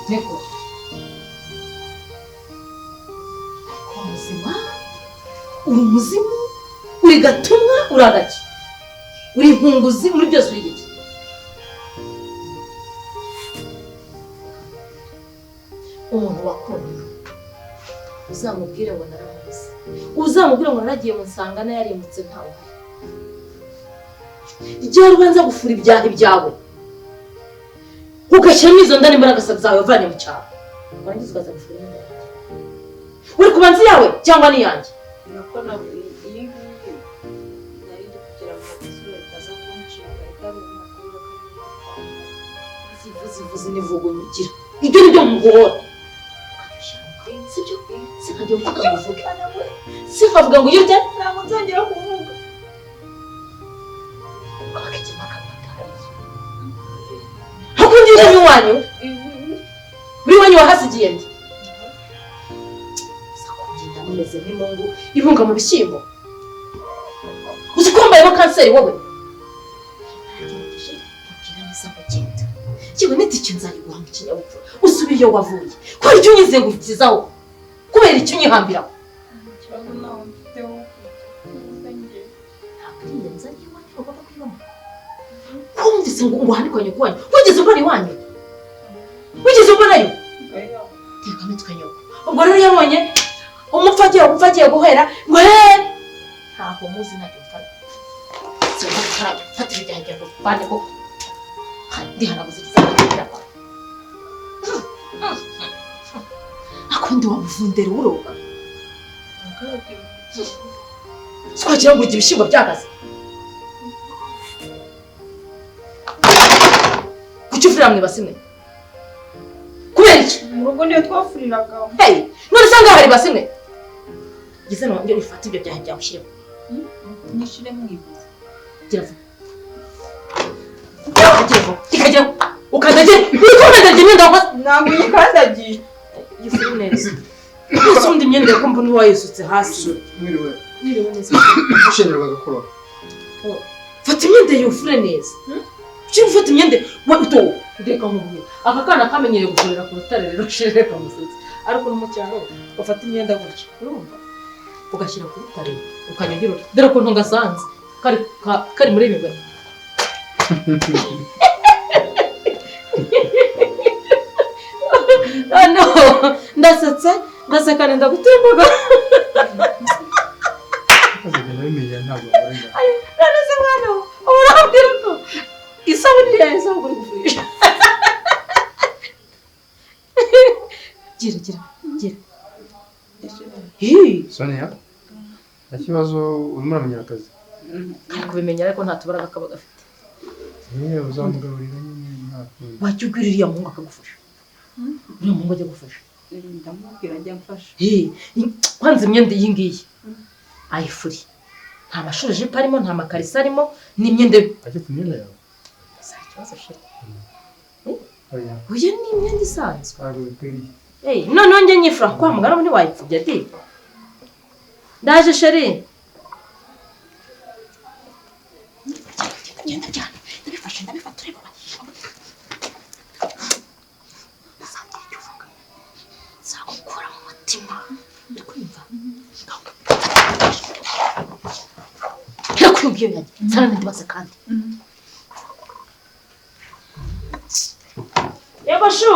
Nego. Kwa muzima, uri muzimu, uri gatumwa, uragaki. Uri impunguzi muri byose uri giki. Umuntu wakunze uzamubwire ngo naramuzi. Uzamubwire ngo naragiye musangana yarimbutse ntawe. Igihe ubanza gufura ibyaha ibyawe. Ugashyiramo izo ndani imbaraga zawe uvanye mu cyaro. Warangiza ukaza gufura imyenda. Uri kubanza yawe cyangwa ni yanjye? Nuko naburi iyi ngiyi nari ndi kugira ngo isura itaza kuncika itari umakuru zivuze nivugo nyigira. Ibyo ni byo muhora. Sibyo? Sikajya uvuga muvuge. Sikavuga ngo iyo cyane ntabwo nzongera kuvuga. Akakijima kamatari. Hakundi uri wanyu? Uri wanyu wahasigiye ndi. Sakugenda mumeze nk'imungu ibunga mu bishyimbo. Uzikombayemo kanseri wowe. Ukira neza mugenda. Kibonetse ikinzayiguha mu kinyabupfura. Usubiye wavuye. Ko icyo unyize ngukizaho. Kubera icyo unyihambiraho. Kibazo nawe mfiteho usenye. Ntabwo nzanye iwanyu bagomba kwibamo. Kumvise ngo hanikanye kwanyu. Wigeze ubona iwanyu? Wigeze ubonayo? Teka mitwe nyoko. Ubwo rero yabonye umupfa agiye guhera ngo ntabwo muzi ntabyo mfata. Fata ibijyanye ngo bane ko ndihanaguze kizakira. Akundi wamuvundera uroga. Twakira ngo ibishyimbo byagaze. Kuki ufurira mwe basimwe? Kubera iki? Mu rugo niyo twafuriraga. Hey, none sanga hari basimwe. Gize no ngero ifata ibyo byaha byawe ushyiremo. Nishire mwibuze. Giravu. Tikajya ukadaje. Ukomeza imyenda kwa Ntabwo yikandagiye. Yifuru neza. Usumda imyenda ko mbona wayisutse hasi. Mwiriwe. Niriwe neza. Ushenera bagakora. Fata imyenda yufure neza. Uci ufata imyenda wato ndeka nkubwiye. Aka kana kamenyereye gukorera ku rutare rero shereka musutse. Ariko no mu cyaro bafata imyenda gutya. Urumva? Ugashyira ku rutare ukanyagira. Dore ko ntungasanze. Kari muri bibwe. No, ndaseka nenda gutembaga. Kazagenda bimenyera ntabwo barenga. None se mwana urambwira ko isabuni yazo uri gufurisha. Gira. Sonia. Ikibazo urimo uramenyera akazi. Kandi kubimenya ariko nta tubaraga kaba gafite. Uzamugaburira nyine ntabwo. Wajya ugwira iriya mungu akagufasha. Uriya mungu ajya gufasha. Ndamubwira ajya mfasha. Kwanza imyenda iyi ngiyi ayifuri. Nta mashuri jipo arimo, nta makarisa arimo, n'imyenda Ajya ku myenda yawe. ikibazo shira. Oya. Uyu ni imyenda isanzwe. Ntabwo bikwiriye. None njye nyifura kwa mugara muri wayipfubye ati. Ndaje sheri. Genda. Ndabifata ureba. Sakukura mu mutima. Ndikumva. Yakuyumbiye yanjye. Sana ndibaza kandi. Yego shu.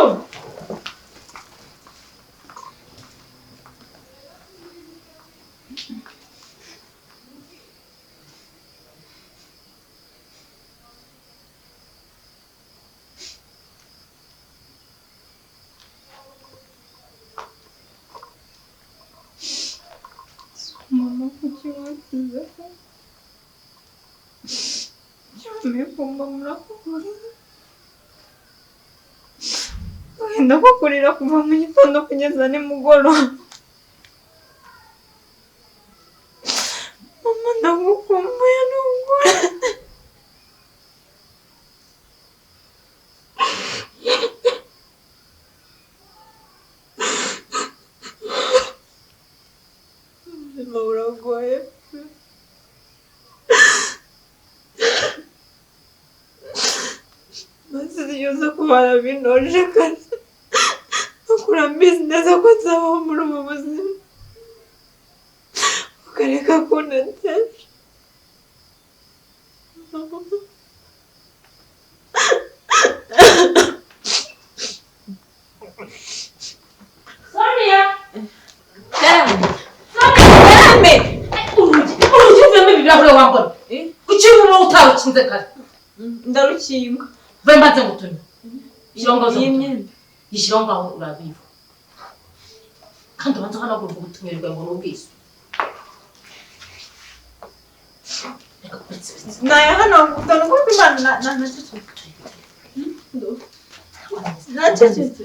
Mama kuki wasize? Cyamefumba murakugura. Wenda kukurira kuva mu gitondo kugeza nimugoroba. Mama ndagukumbuye n'ubwo. Uragoye. Maze yose kumara binoje kandi urambizi neza ko nzabaho muri ubu buzima ukareka kunatesha. Sonia! Kuki uba utarukinze kare? Ndarukinga. Vaye mbanze ngutumye. Ishyiraho y'imyenda. Ishyiraho ngaho urabiva. Kandi ubanza hanagurwa ubutumirwa ngo n'ubwiso. Naya hano utanu ko Imana na Nacecetse.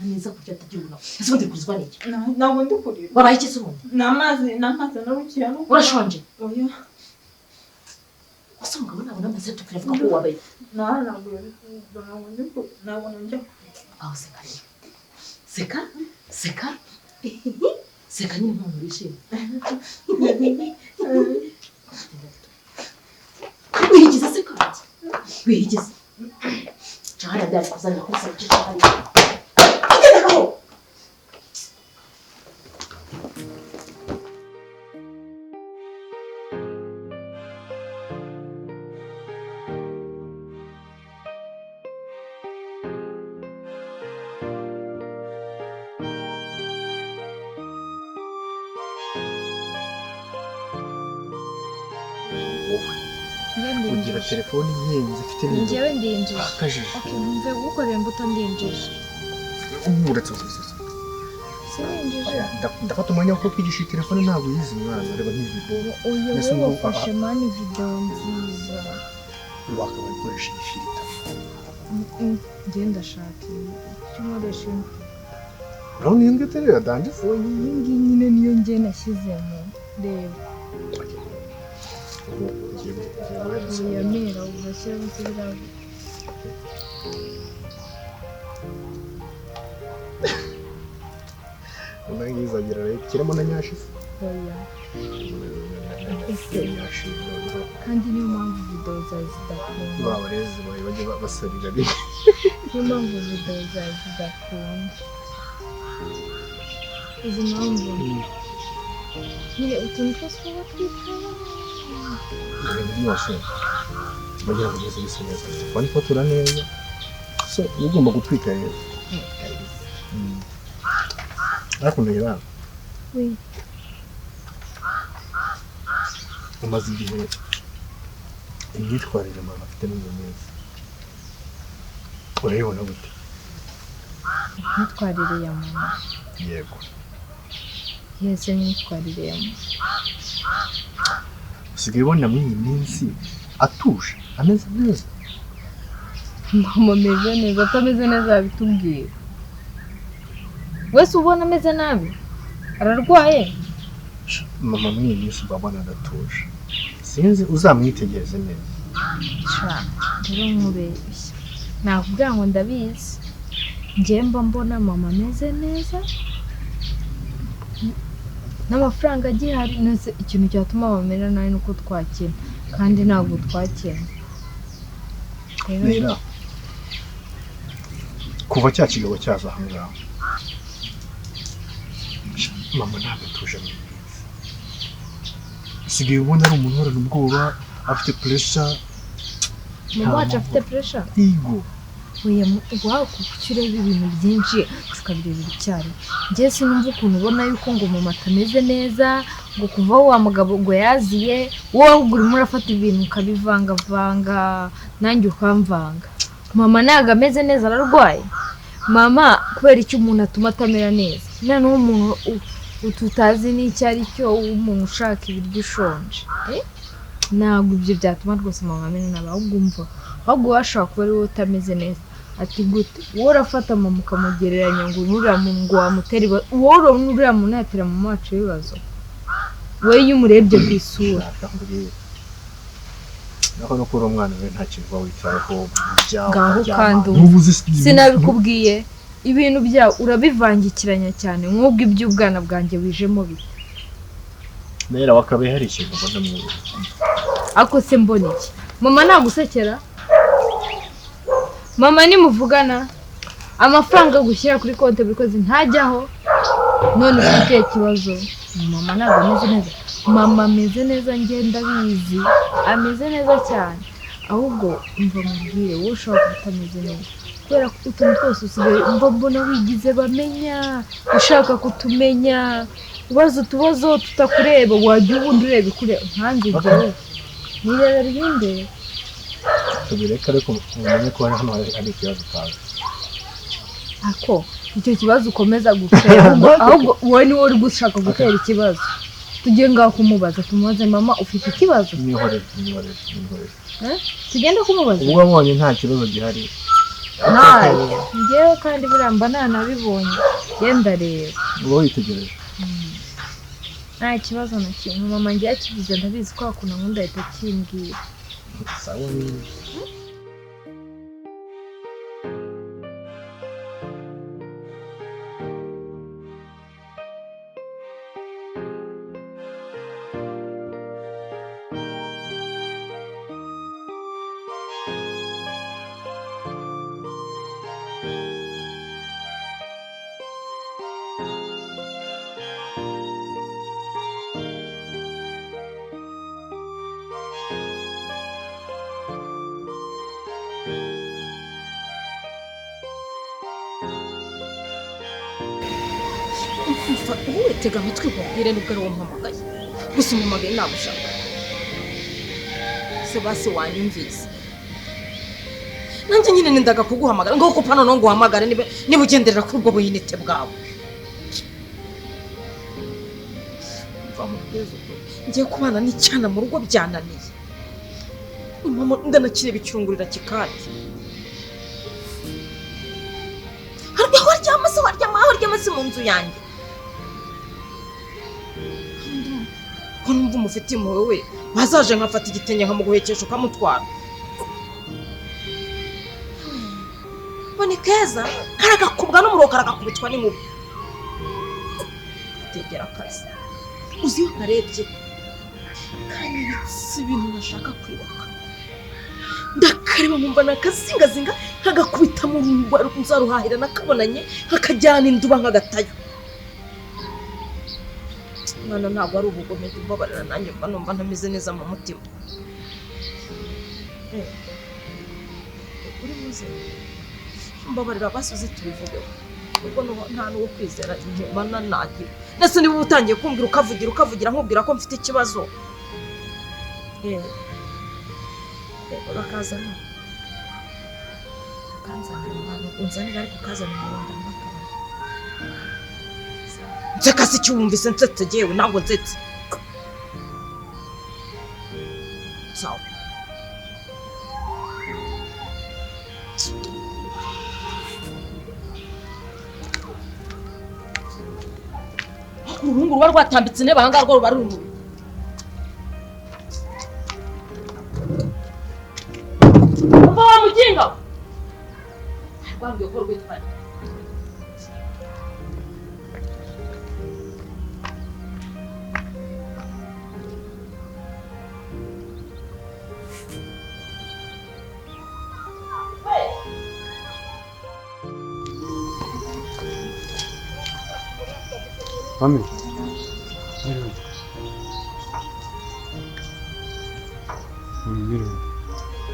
Neza kurya atagiye. Ese undi kuzwa niki? Ntabwo ndi kurira. Wabaye iki se ubundi? N'amazi narukiye no. Urashonje? Oya. Ese umugabo ntabwo namaze tukivuga ko wabaye. Ntabwo njya. Aho seka. Seka? Seka? Seka ni umuntu wishimye. Wigize seka. Wigize. Cyane ndari kuzana ko se cyane. Agenda ko. Ugira telefoni yenze ifite n'ibyo. Njyewe ndinjije. Akajije. Okay, mve gukorera imbuto ndinjije. Uretse uzi. Sinjije. Ndafata umwanya wo kwigisha telefone ntabwo yizi mwana reba n'ibi. Uyu we wafashe mani video nziza. Wakaba ukoresha ifilita. Ngenda shaka. Cyumureshe. Urabona iyi ngete rero danje? Iyi ngiyi nyine niyo nge nashyizemo. Reba. Uyamera ubashyira gusubiraho. Unangiza agira rero kiramo na nyashi. Oya. Kandi niyo mpamvu video zawe zidakunda. Babarezi bawe bajye basarira ari. Niyo mpamvu video zawe zidakunda. Izi mpamvu. Nyine utuntu twose tuba twitaho. Byose bagira ngo byose bisa neza telefone ifotora neza so ugomba gutwika rero ariko ndera umaze igihe imyitwarire mama afite n'ibyo neza urayibona gute imyitwarire ya mama yego yese imyitwarire ya mama usigaye ubona muri iyi minsi atuje ameze neza mama ameze neza atameze neza yabitubwira wese ubona ameze nabi ararwaye mama muri iyi minsi ubabona adatuje sinzi uzamwitegereze neza rero nkubeshya nakubwira ngo ndabizi njye mba mbona mama ameze neza n'amafaranga agihari nose ikintu cyatuma bamera nabi nuko twakena kandi ntabwo twakena rero kuva cya kigabo cyaza aha ngaha mama ntabwo atuje mu minsi usigaye ubona ari umuntu uhorana ubwoba afite pressure mama wacu afite pressure yego oya wawe kuko ureba ibintu byinshi ukabirebera icyari njye sinumva ukuntu ubona yuko ngo mama atameze neza ngo kuva wa mugabo ngo yaziye wowe ahubwo urimo urafata ibintu ukabivangavanga nanjye ukamvanga mama ntabwo ameze neza ararwaye mama kubera icyo umuntu atuma atamera neza noneho umuntu tutazi n'icyo ari cyo umuntu ushaka ibiryo ushonje ntabwo ibyo byatuma rwose mama ameze nabi ahubwo umva ahubwo washaka kuba ari wowe utameze neza ati gute wowe urafata mama ukamugereranya ngo nuriya muntu ngo wamutera ibibazo wowe nuriya muntu yatera mama wacu ibibazo we iyo umurebye ku isura naho no kuri umwana we nta kintu uba witayeho ngaho kandi sinabikubwiye ibintu byawe urabivangikiranya cyane nk'ubwo iby'ubwana bwanjye wijemo bite nera wakabaye hari ikintu ubona mu rugo ako se mbona iki mama nagusekera mama nimuvugana amafaranga gushyira kuri konti buri kwezi ntajyaho. None ufite ikibazo, mama ntabwo ameze neza. Mama ameze neza, ngenda bizi, ameze neza cyane. Ahubwo umva mubwire wowe ushobora kuba utameze neza, kubera ko utuntu twose usigaye mbona wigize bamenya, ushaka kutumenya, ubaza utubazo tutakureba, wajya ubundi ureba ikureba. Nkanjye njyewe nirebera ibindeba. tubireka ariko umenye ko hano hari ikibazo kawe. Ako icyo kibazo ukomeza gutera, ahubwo wowe niwe uri gushaka gutera ikibazo. Tujye ngaho kumubaza, tumubaze mama ufite ikibazo. Nihorere. Tugenda kumubaza. Ubwo wabonye nta kibazo gihari. Njyewe kandi buriya mba ntanabibonye, genda rero. Uba witegereje. Nta kibazo na kimwe, mama njye yakivuze ndabizi ko hakuna nkunda ahita akimbwira. Sawa. wowe tega amatwi nkubwire nubwo ari wowe mpamagaye. Gusa umpamagaye nagushaka. Se basi wanyumvise. Nanjye nyine nendaga kuguhamagara ngo ko pano no nguhamagare niba ugenderera kuri ubwo buyinite bwawe. Ngiye kubana n'icyana mu rugo byananiye. Mama ndanakire bicurungurira kikati. Waryamase mu nzu yanjye. Ko numva umufite impuhwe we bazaje nkafata igitenge nkamuguhekesha ukamutwara. Bone keza karagakubwa n'umuroka karagakubitwa n'inkuba. Tegera akazi. Uzi iyo narebye kandi si ibintu nashaka kwibuka. Ndakareba mumva nakazingazinga nkagakubita mu rungwa nzaruhahira nakabonanye nkakajyana induba nkagatayo. Mwana ntabwo ari ubugome mbabarira nanjye mba numva ntameze neza mu mutima. Uri muze mbabarira basuze tubivugeho ubwo nta n'uwo kwizera mbana nagira. Nese niba utangiye kumbwira ukavugira nkubwira ko mfite ikibazo. Bakazana abantu unzanira ariko ukazana umurongo mbakaba. Nseka si cyumvise nsetse jewe ntabwo nsetse. Sawa. Urungu ruba rwatambitse intebe aha ngaha rwo ruba ruri umva wa muginga rwambwiye ko rwitwara. Mami.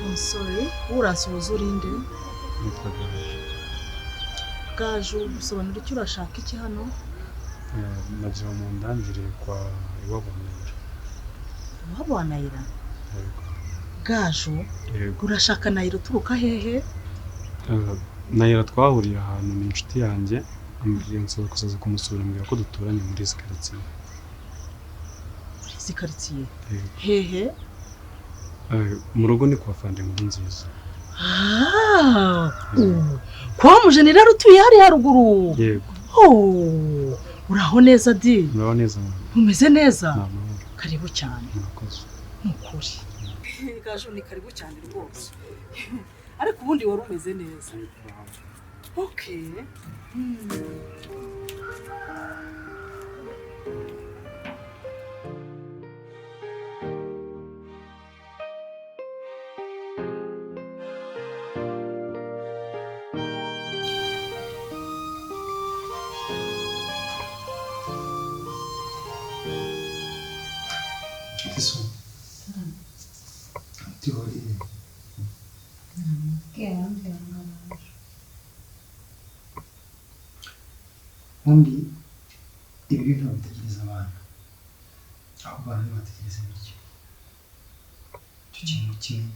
I'm sorry. Urasuhuza urinde? Gaju usobanura icyo urashaka iki hano? Nagira mu ndangire kwa Iwabonera. Iwabonera? Gaju urashaka Nayiro turuka hehe? Nayiro twahuriye ahantu ni inshuti yanjye. Ambwiye kuzaza kumusura mbwira ko duturanye muri izi quartier. Izi quartier? Hehe? Mu rugo ni kwa Fande muri nziza. Kwa mujenerali utuye hari haruguru? Yego. Uraho neza di? Uraho neza. Umeze neza? Karibu cyane. Murakoze. Nukuri. Gaju ni karibu cyane rwose. Ariko ubundi wari umeze neza. Okay. Isso. Teoria. Undi ibi bintu bitegereza abantu aho abantu bategereza n'icyo kintu kimwe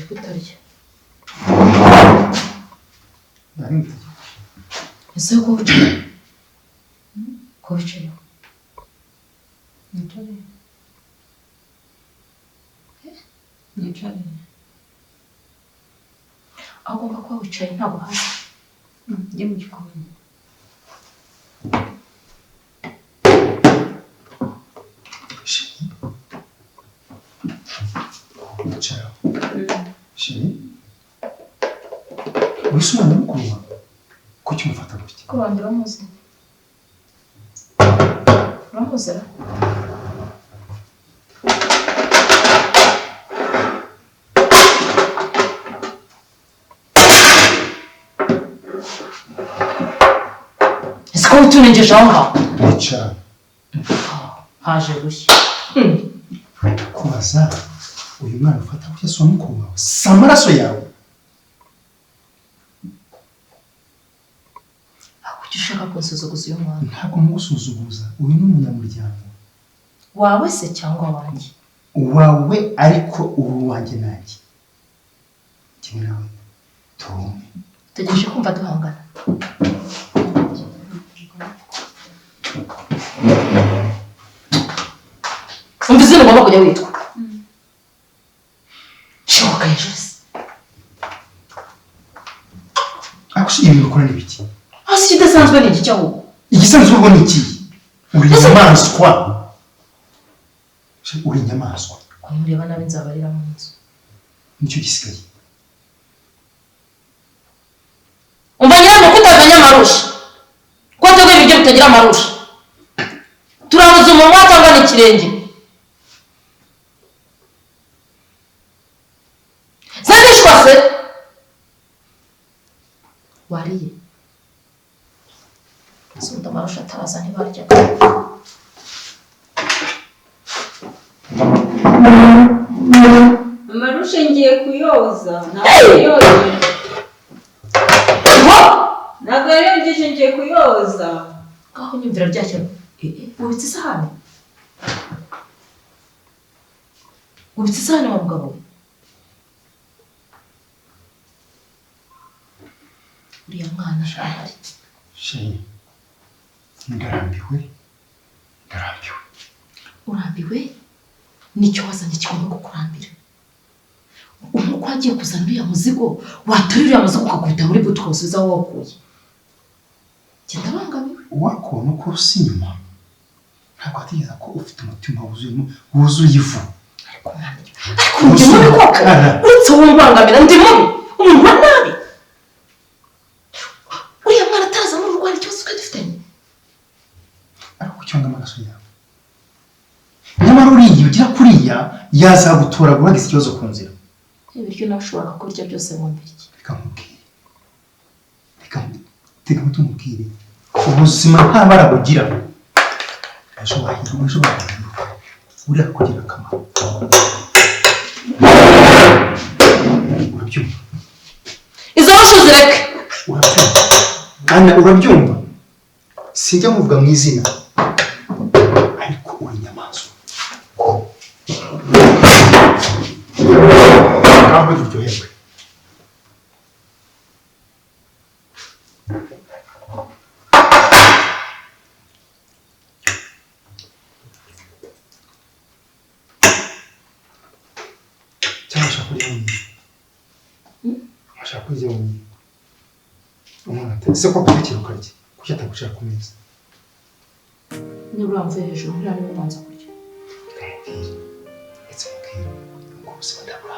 kutarya nari mfite ese ko wicaye ko wicaye Nicaye. agomba kuba wicaye ntabwo hasi Njye mu gikoni. Ciao. Sheri. Wisumana mukuru wawe. Kuki umufata gutya? kurandira muzi uramuzera ese ko utunengeje aho ngaho Wicara. haje gushya Kubaza uyu mwana ufata gutya si mukuru wawe. Si amaraso yawe. kuki ushaka kunsuzuguza uyu mwana Ntabwo mugusuzuguza. Uyu ni umunyamuryango. wawe se cyangwa wanjye Wawe ariko uru wanjye nanjye. Kimwe nawe. Tume. tugejeje kumva duhangana umva izina ugomba kujya witwa shoboka hejuru se Akushiye ibintu ukora ni biki? hasi kidasanzwe ni iki cyahubwo Igisanzwe ubwo ni iki? Uri inyamaswa. Uri inyamaswa. kumureba nabi nzabarira mu nzu Nicyo gisigaye. umva nyiramo kutaganya amarusha ko tugira ibiryo bitagira amarusha turabuza umunwa cyangwa n'ikirenge zanishwa se wariye sunda amarusha ataraza ntibarya Amarusha ngiye kuyoza. Ntabwo yoze. Ntabwo yogeje ngiye kuyoza. ngaho nyumvira ryakira ubitse isahani ubitse isahani wa mugabo uriya mwana arahari Sheri. Ndarambiwe. urambiwe nicyo wazanye kigomba kukurambira uko agiye kuzana uriya muzigo waterura uriya muzigo ukakubita muri buto ukawusubiza aho wakuye genda bangamiwe Wako nuko usi inyuma. Ntabwo ategereza ko ufite umutima wuzuye ivu. ariko ndi mubi koko uretse wumbangamira ndi mubi umuntu wa nabi uriya mwana ataraza muri urwanda ikibazo twe dufitanye Ariko cyangwa amaraso yawe. Nyamara uriya ugira kuriya yazagutoragura agize ikibazo ku nzira. ibiryo nawe ushobora kurya byose wumva iki Reka nkubwire. Tega amatwi nkubwire. Ubuzima nta mbaraga bugira. Ejo wahirwa. Uriya kugira akamaro. Urabyumva? izo nshu zireke Urabyumva? Ana urabyumva? Sinjya muvuga mu izina. Ariko uri inyamaswa. Ntabwo uryoherwe. Cyangwa ushaka kurya wenyine? Ushaka kurya wenyine? Umwana ati ese ko akurikira ukarya kuki atagushaka ku meza? niba uramvuye hejuru nturiya niwe ubanza kurya Ndetse mubwire ubwo ubuzima ndabura